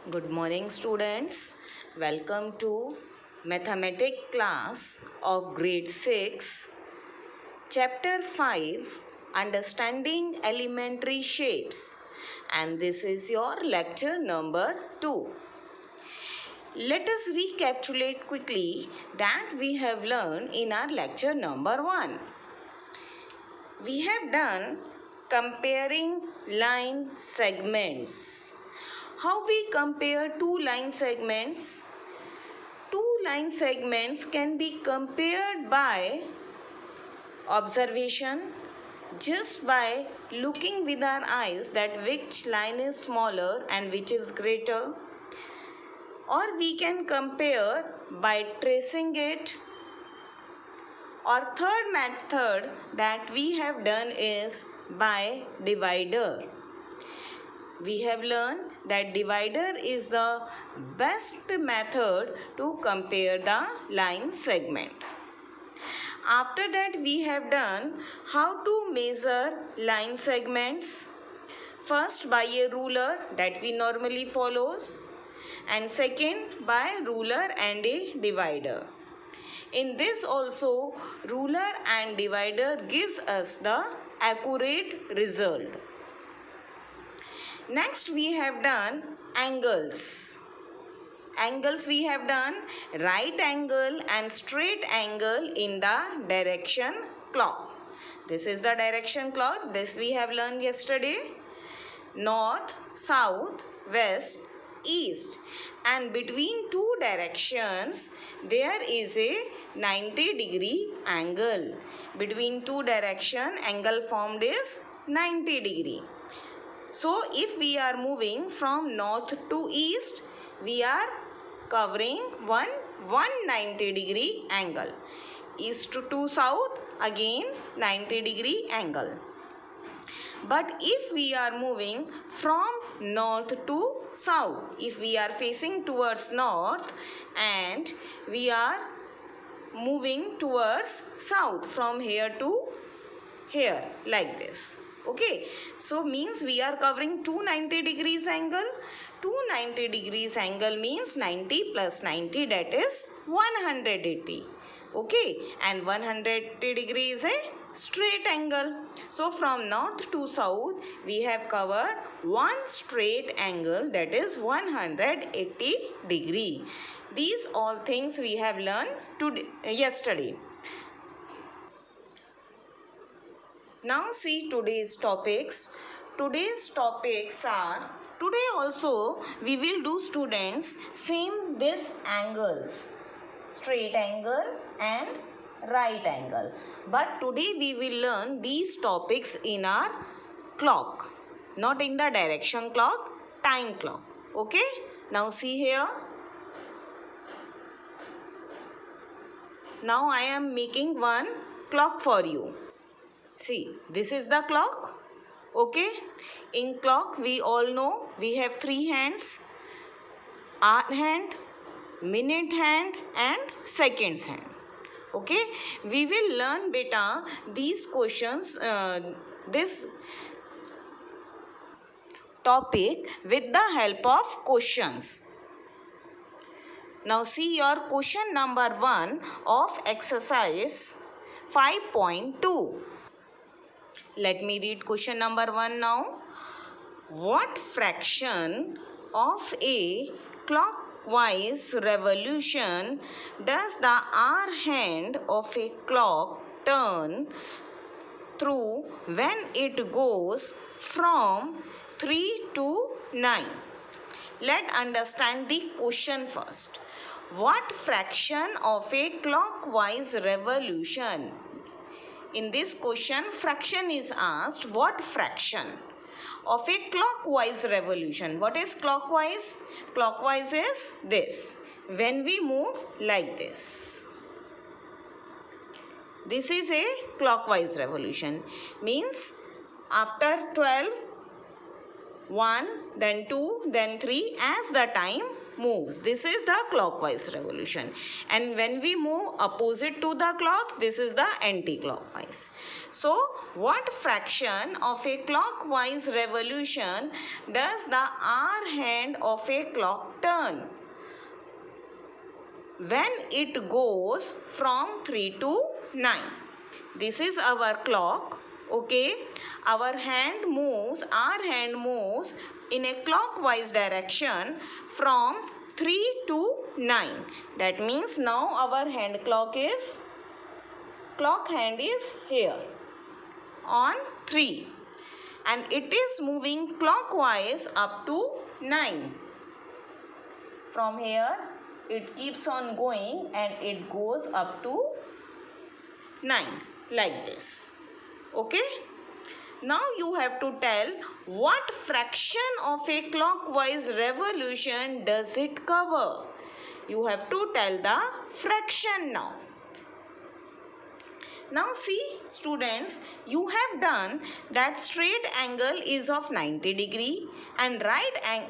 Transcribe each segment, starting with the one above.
Good morning, students. Welcome to mathematics class of grade 6, chapter 5, Understanding Elementary Shapes. And this is your lecture number 2. Let us recapitulate quickly that we have learned in our lecture number 1. We have done comparing line segments. How we compare two line segments? Two line segments can be compared by observation, just by looking with our eyes that which line is smaller and which is greater. Or we can compare by tracing it. Or third method that we have done is by divider. We have learned that divider is the best method to compare the line segment. After that, we have done how to measure line segments. First by a ruler that we normally follows, and second by ruler and a divider. In this also, ruler and divider gives us the accurate result. Next we have done angles. Angles we have done right angle and straight angle in the direction clock. This is the direction clock. This we have learned yesterday. North, south, west, east. And between two directions there is a 90-degree angle. Between two directions angle formed is 90 degree. So if we are moving from north to east, we are covering 190-degree angle. East to south, again 90-degree angle. But if we are moving from north to south, if we are facing towards north and we are moving towards south from here to here like this. Okay, so means we are covering 290 degrees angle. 290 degrees angle means 90 plus 90, that is 180. Okay, and 180 degrees is a straight angle. So from north to south we have covered one straight angle, that is 180 degree. These all things we have learned yesterday. Now see today's topics. Today's topics are, today also we will do students same this angles, straight angle and right angle. But today we will learn these topics in our clock, not in the direction clock, time clock. Okay, now see here. Now I am making one clock for you. See, this is the clock. Okay, in clock we all know we have three hands: hour hand, minute hand and seconds hand. Okay, we will learn beta these questions, this topic with the help of questions. Now see your question number 1 of exercise 5.2. Let me read question number 1 now. What fraction of a clockwise revolution does the hour hand of a clock turn through when it goes from 3 to 9? Let's understand the question first. What fraction of a clockwise revolution? In this question, fraction is asked. What fraction of a clockwise revolution? What is clockwise? Clockwise is this. When we move like this. This is a clockwise revolution. Means after 12, 1, then 2, then 3, as the time moves. This is the clockwise revolution. And when we move opposite to the clock, this is the anti-clockwise. So, what fraction of a clockwise revolution does the hour hand of a clock turn when it goes from 3 to 9? This is our clock. Okay, our hand moves in a clockwise direction from 3 to 9. That means now our clock hand is here on 3 and it is moving clockwise up to 9. From here it keeps on going and it goes up to 9 like this. Okay, now you have to tell what fraction of a clockwise revolution does it cover. You have to tell the fraction now. Now see students, you have done that straight angle is of 90 degree and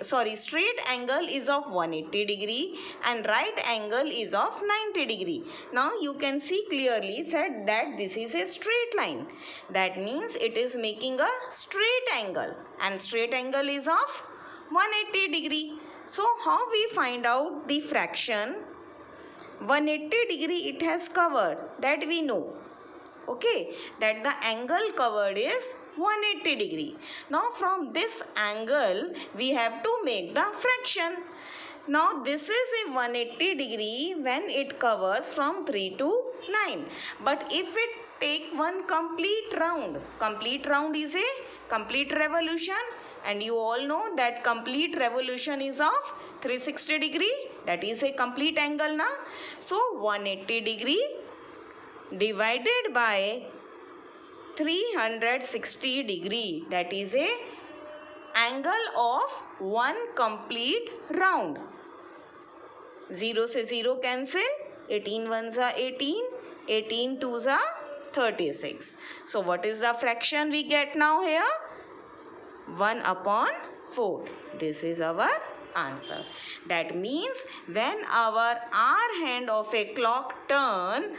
straight angle is of 180 degree and right angle is of 90 degree. Now you can see clearly said that this is a straight line. That means it is making a straight angle and straight angle is of 180 degree. So how we find out the fraction? 180 degree it has covered, that we know. Okay, that the angle covered is 180 degree. Now from this angle we have to make the fraction. Now this is a 180 degree when it covers from 3 to 9. But if it take one complete round is a complete revolution, and you all know that complete revolution is of 360 degree. That is a complete angle na. So 180 degree divided by 360 degree, that is a angle of one complete round. 0 से 0 cancel, 18 ones are 18, 18 twos are 36. So what is the fraction we get now here? 1/4. This is our answer. That means when our hour hand of a clock turn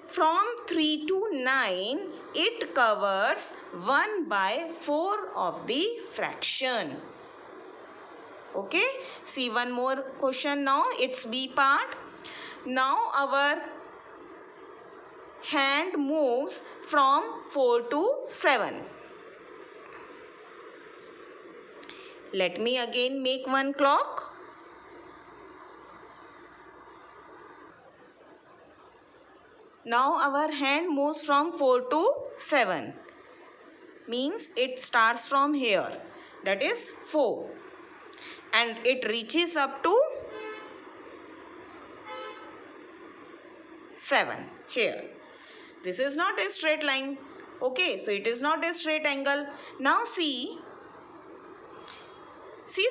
from 3 to 9, it covers 1/4 of the fraction. Okay, see one more question now. It's B part. Now our hand moves from 4 to 7. Let me again make one clock. Now our hand moves from 4 to 7. Means it starts from here. That is 4. And it reaches up to 7 here. This is not a straight line. Okay, so it is not a straight angle. Now see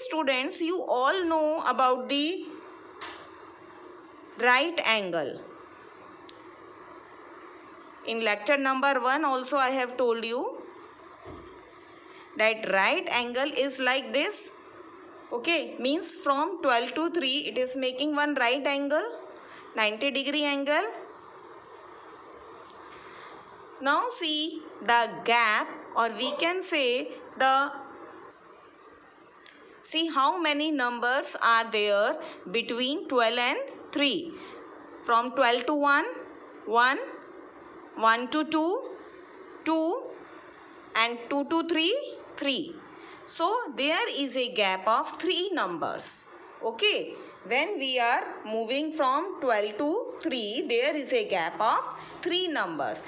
students, you all know about the right angle. In lecture number 1 also I have told you that right angle is like this. Okay, means from 12 to 3 it is making one right angle, 90 degree angle. Now see the gap, or we can say see how many numbers are there between 12 and 3. From 12 to 1, 1, 1 to 2, 2, and 2 to 3, 3. So there is a gap of 3 numbers. Okay, when we are moving from 12 to 3, there is a gap of 3 numbers,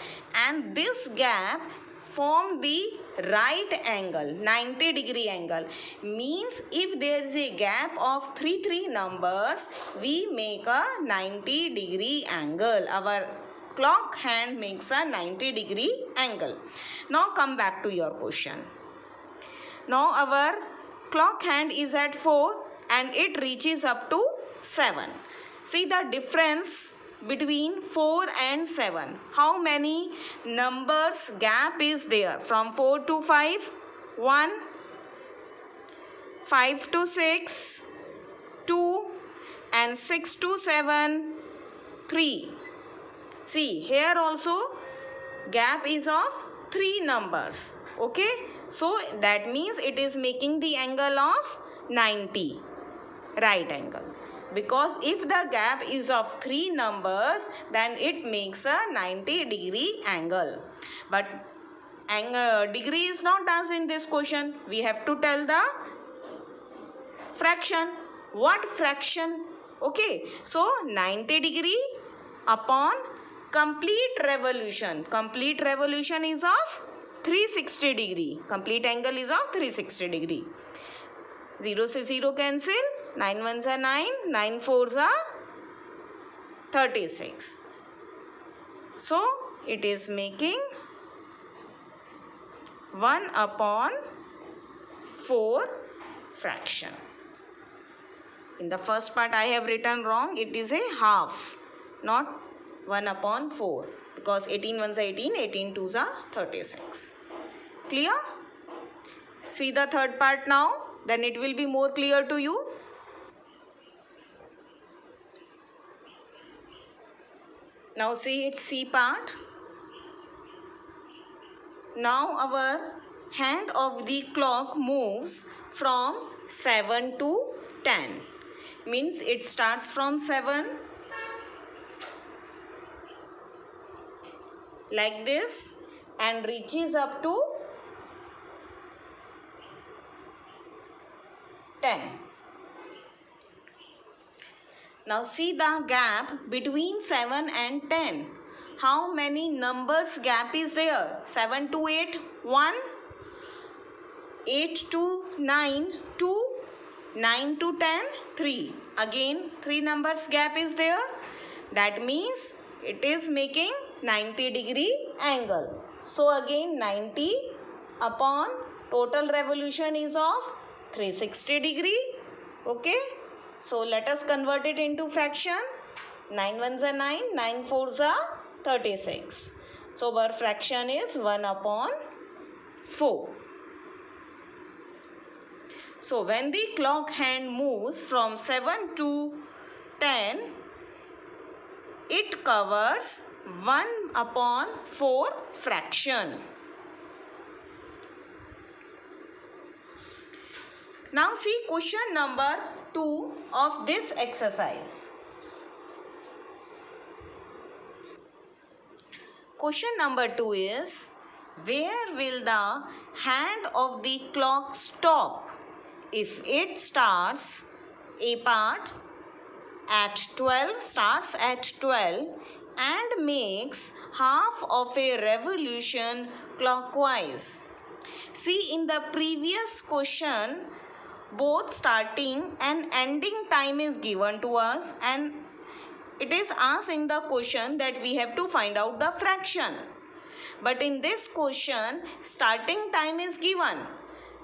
and this gap form the right angle, 90 degree angle. Means if there is a gap of 3 numbers, we make a 90 degree angle. Our clock hand makes a 90 degree angle. Now come back to your question. Now our clock hand is at 4 and it reaches up to 7. See the difference between 4 and 7. How many numbers gap is there? From 4 to 5, 1, 5 to 6, and 6 to 7, 3. See, here also gap is of 3 numbers. Okay, so that means it is making the angle of 90, right angle. Because if the gap is of 3 numbers, then it makes a 90-degree angle. But degree is not asked in this question. We have to tell the fraction. What fraction? Okay, so 90 degree upon complete revolution. Complete revolution is of 360 degree. Complete angle is of 360 degree. 0 से 0 cancel. 9 ones are 9. 9 fours are 36. So it is making 1 upon 4 fraction. In the first part I have written wrong. It is a half, not 1 upon 4. Because 18 ones are 18, 18 twos are 36. Clear? See the third part now. Then it will be more clear to you. Now see its C part. Now our hand of the clock moves from 7 to 10. Means it starts from 7 like this and reaches up to 10. Now see the gap between 7 and 10. How many numbers gap is there? 7 to 8, 1. 8 to 9, 2. 9 to 10, 3. Again 3 numbers gap is there. That means it is making 90-degree angle. So again 90 upon total revolution is of 360 degree. Okay. So let us convert it into fraction. 9 ones are 9. 9 fours are 36. So our fraction is 1 upon 4. So when the clock hand moves from 7 to 10, it covers 1 upon 4 fraction. Now see question number 2 of this exercise. Question number 2 is, where will the hand of the clock stop if it starts a part at 12, starts at 12 and makes half of a revolution clockwise? See, in the previous question, both starting and ending time is given to us, and it is asked in the question that we have to find out the fraction. But in this question, starting time is given,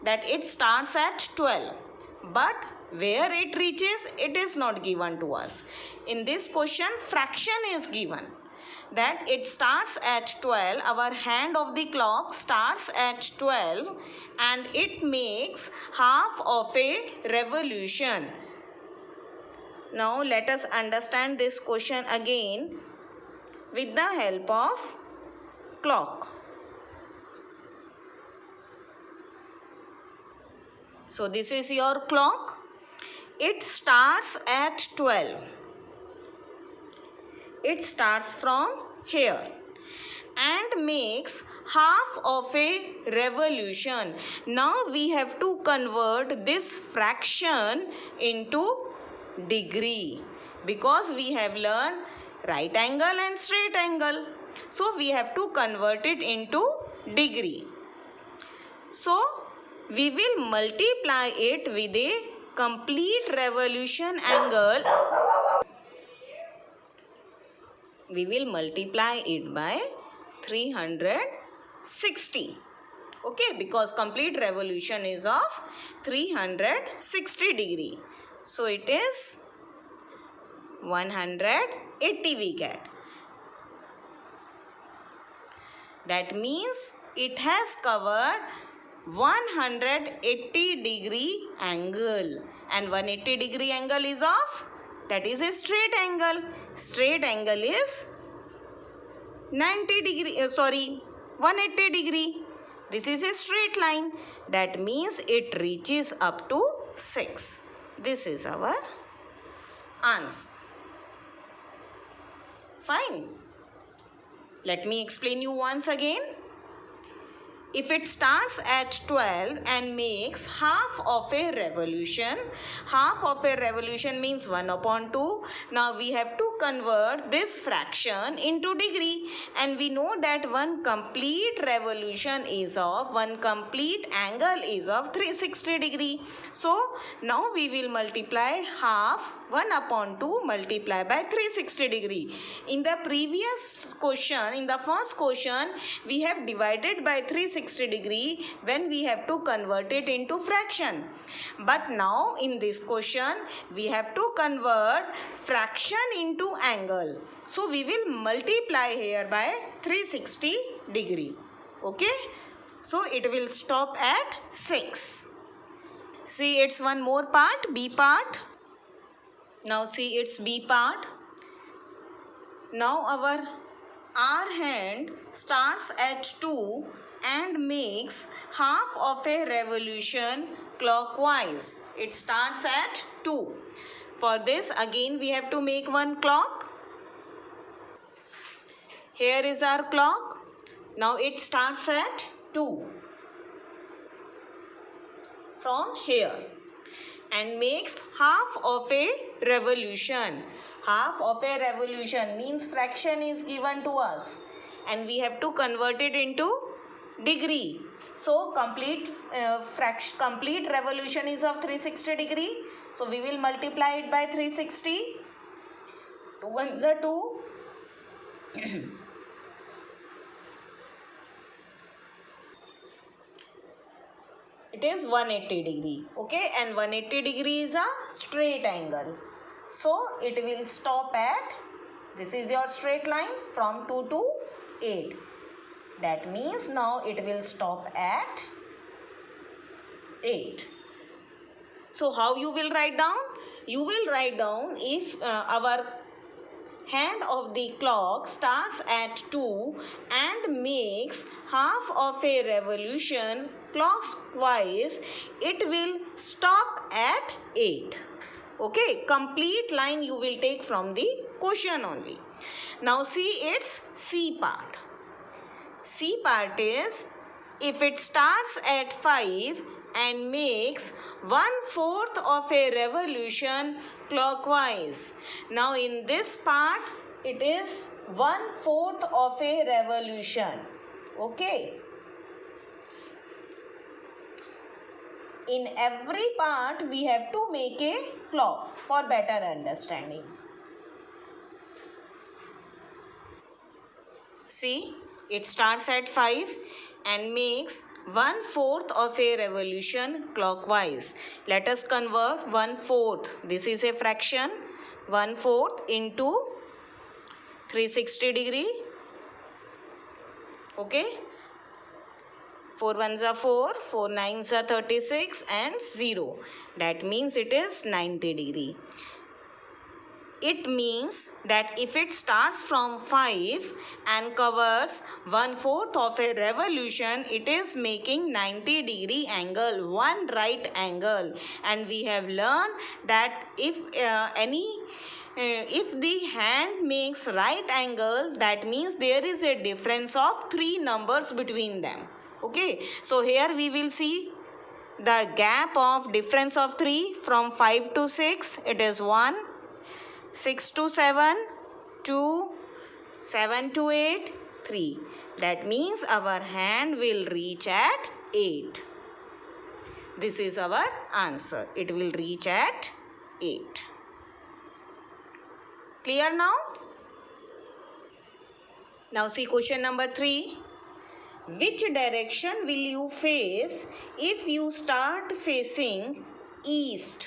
that it starts at 12. But where it reaches, it is not given to us. In this question, fraction is given, that it starts at 12. Our hand of the clock starts at 12 and it makes half of a revolution. Now let us understand this question again with the help of clock. So this is your clock. It starts at 12. It starts from here and makes half of a revolution. Now we have to convert this fraction into degree, because we have learned right angle and straight angle. So we have to convert it into degree. So we will multiply it with a complete revolution angle. We will multiply it by 360. Okay, because complete revolution is of 360 degree. So it is 180 we get. That means it has covered 180 degree angle, and 180 degree angle is of that is a straight angle. Straight angle is 180 degree. This is a straight line. That means it reaches up to 6. This is our answer. Fine. Let me explain you once again. If it starts at 12 and makes half of a revolution means 1 upon 2. Now we have to convert this fraction into degree, and we know that one complete angle is of 360 degree. So now we will multiply half 1 upon 2 multiply by 360 degree. In the previous question, in the first question, we have divided by 360 degree when we have to convert it into fraction. But now in this question, we have to convert fraction into angle. So we will multiply here by 360 degree. Okay. So it will stop at 6. See, it's one more part, B part. Now see, it's B part. Now our R hand starts at 2 and makes half of a revolution clockwise. It starts at 2. For this, again we have to make one clock. Here is our clock. Now it starts at 2 from here and makes half of a revolution. Half of a revolution means fraction is given to us and we have to convert it into degree. So complete revolution is of 360 degree. So we will multiply it by 360. 2 ones are 2. It is 180 degree. Okay, and 180 degree is a straight angle. So it will stop at, this is your straight line from 2 to 8. That means now it will stop at 8. So how you will write down? You will write down if our hand of the clock starts at 2 and makes half of a revolution clockwise, it will stop at 8. Okay, complete line you will take from the question only. Now see its C part. C part is if it starts at 5 and makes 1/4 of a revolution clockwise. Now in this part it is 1/4 of a revolution. Okay. In every part we have to make a clock for better understanding. See, it starts at 5 and makes 1/4 of a revolution clockwise. Let us convert 1/4. This is a fraction. 1/4 into 360 degree. Okay. 4 ones are 4, 4 nines are 36 and 0. That means it is 90 degree. It means that if it starts from 5 and covers 1/4 of a revolution, it is making 90 degree angle, one right angle. And we have learned that if the hand makes right angle, that means there is a difference of 3 numbers between them. Okay, so here we will see the gap of difference of 3 from 5 to 6. It is 1, 6 to 7, 2, 7 to 8, 3. That means our hand will reach at 8. This is our answer. It will reach at 8. Clear now? Now see question number 3. Which direction will you face if you start facing east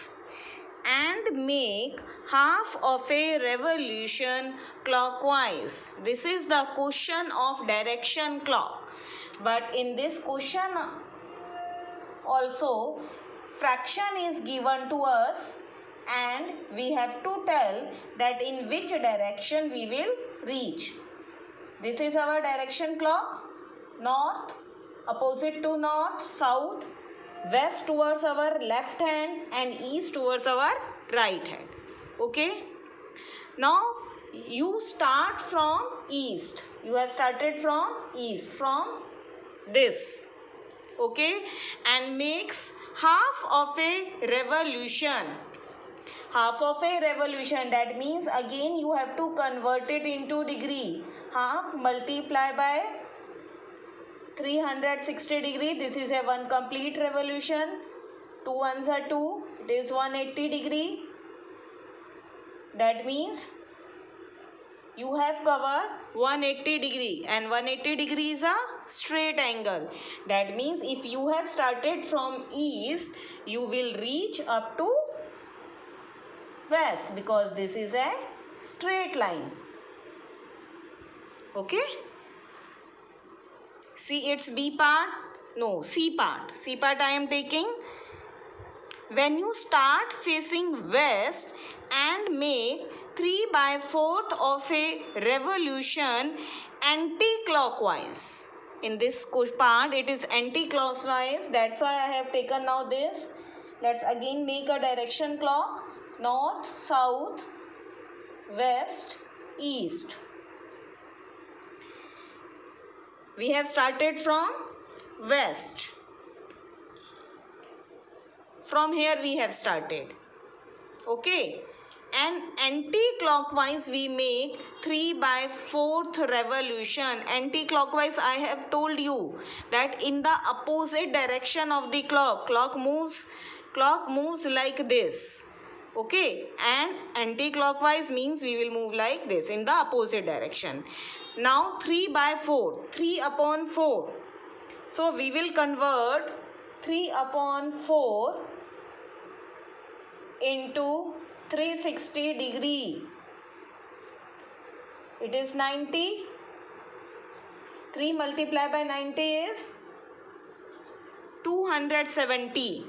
and make half of a revolution clockwise? This is the question of direction clock. But in this question also, fraction is given to us and we have to tell that in which direction we will reach. This is our direction clock. North, opposite to north, south, west towards our left hand and east towards our right hand. Okay. Now you start from east. You have started from east, from this. Okay, and makes half of a revolution. Half of a revolution, that means again you have to convert it into degree. Half multiply by 360 degree. This is a one complete revolution. 2 ones are 2. It is 180 degree. That means you have covered 180 degree, and 180 degree is a straight angle. That means if you have started from east, you will reach up to west, because this is a straight line. Okay. See, it's B part. No, C part. C part I am taking. When you start facing west and make 3/4 of a revolution anti-clockwise. In this part it is anti-clockwise. That's why I have taken now this. Let's again make a direction clock. North, south, west, east. We have started from west. From here we have started. Okay. And anti-clockwise we make 3/4 revolution. Anti-clockwise, I have told you that in the opposite direction of the clock moves like this. Okay, and anti-clockwise means we will move like this in the opposite direction. Now 3/4, 3/4. So we will convert 3/4 into 360 degree. It is 90. 3 multiplied by 90 is 270.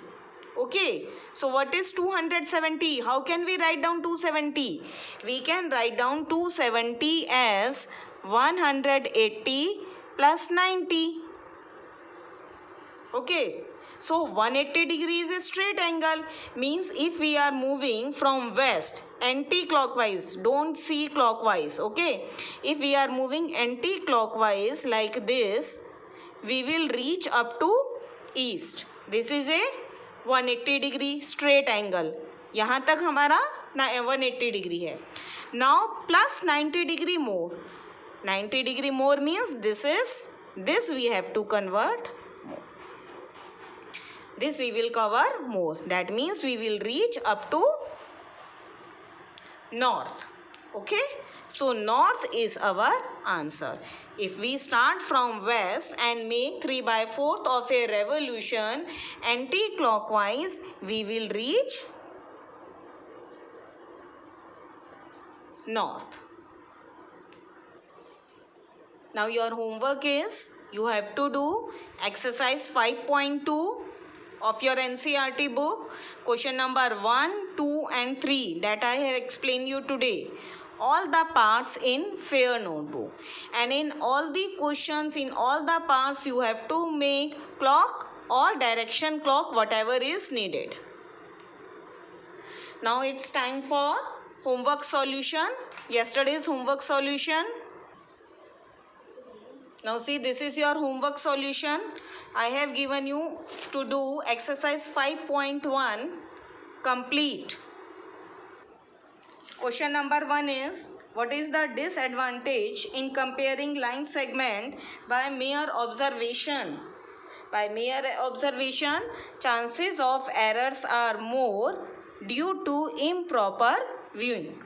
Okay. So what is 270? How can we write down 270? We can write down 270 as 180 plus 90. Okay. So 180 degree is a straight angle. Means if we are moving from west anti-clockwise, don't see clockwise. Okay. If we are moving anti-clockwise like this, we will reach up to east. This is a 180 degree straight angle. यहाँ तक हमारा 180 degree है. Now plus 90 degree more. 90 degree more means this we have to convert more. This we will cover more. That means we will reach up to north. Okay. So north is our answer. If we start from west and make 3/4 of a revolution anti-clockwise, we will reach north. Now your homework is, you have to do exercise 5.2 of your NCERT book, question number 1, 2 and 3 that I have explained you today. All the parts in fair notebook, and in all the questions, in all the parts you have to make clock or direction clock, whatever is needed. Now it's time for homework solution. Yesterday's homework solution. Now see, this is your homework solution. I have given you to do exercise 5.1 complete. Question number 1 is, what is the disadvantage in comparing line segment by mere observation? By mere observation, chances of errors are more due to improper viewing.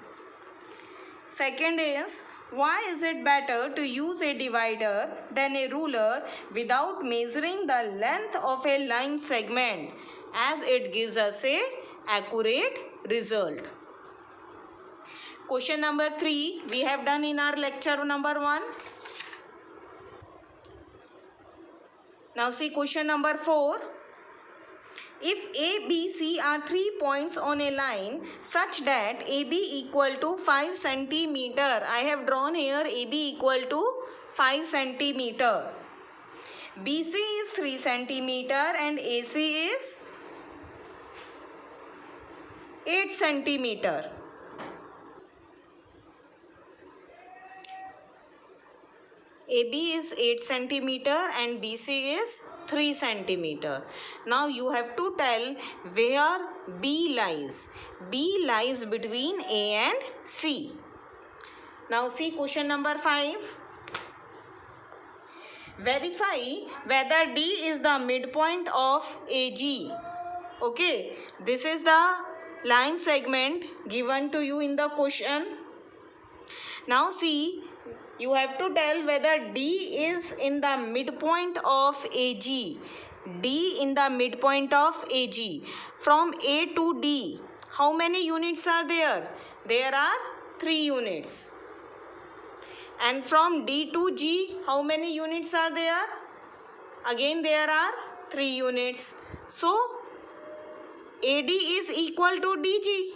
Second is, why is it better to use a divider than a ruler without measuring the length of a line segment, as it gives us a accurate result? Question number 3 we have done in our lecture number 1. Now see question number 4. If A, B, C are 3 points on a line such that AB equal to 5 centimeter. I have drawn here AB equal to 5 centimeter. BC is 3 centimeter and AC is 8 centimeter. AB is 8 centimeter and BC is 3 centimeter. Now you have to tell where B lies. B lies between A and C. Now see question number 5. Verify whether D is the midpoint of AG. Okay, this is the line segment given to you in the question. Now see, you have to tell whether D is in the midpoint of AG. D in the midpoint of AG. From A to D, how many units are there? There are 3 units. And from D to G, how many units are there? Again there are 3 units. So, AD is equal to DG.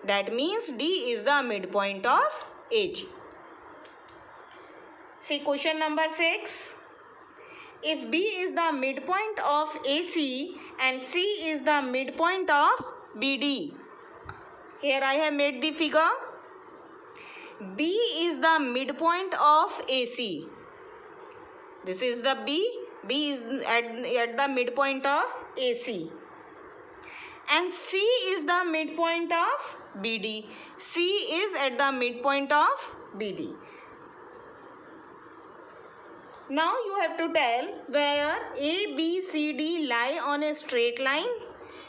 That means D is the midpoint of AG. See question number 6. If B is the midpoint of AC and C is the midpoint of BD. Here I have made the figure. B is the midpoint of AC. This is the B. B is at the midpoint of AC. And C is the midpoint of BD. C is at the midpoint of BD. Now you have to tell where A, B, C, D lie on a straight line.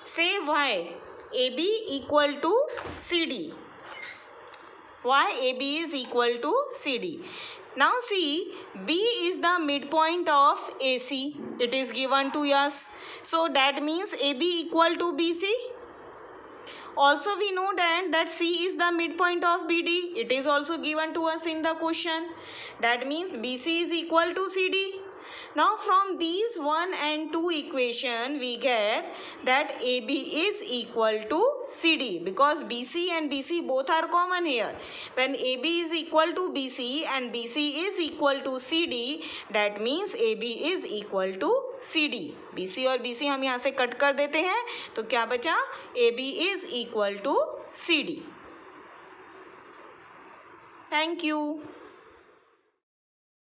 Say why AB equal to CD. Why AB is equal to CD. Now see, B is the midpoint of AC. It is given to us. So that means AB equal to BC. Also we know that C is the midpoint of BD. It is also given to us in the question. That means BC is equal to CD. Now from these 1 and 2 equation we get that AB is equal to CD because BC and BC both are common here. When AB is equal to BC and BC is equal to CD, that means AB is equal to CD. BC और BC हम यहाँ से cut कर देते हैं तो क्या बचा? AB is equal to CD. Thank you.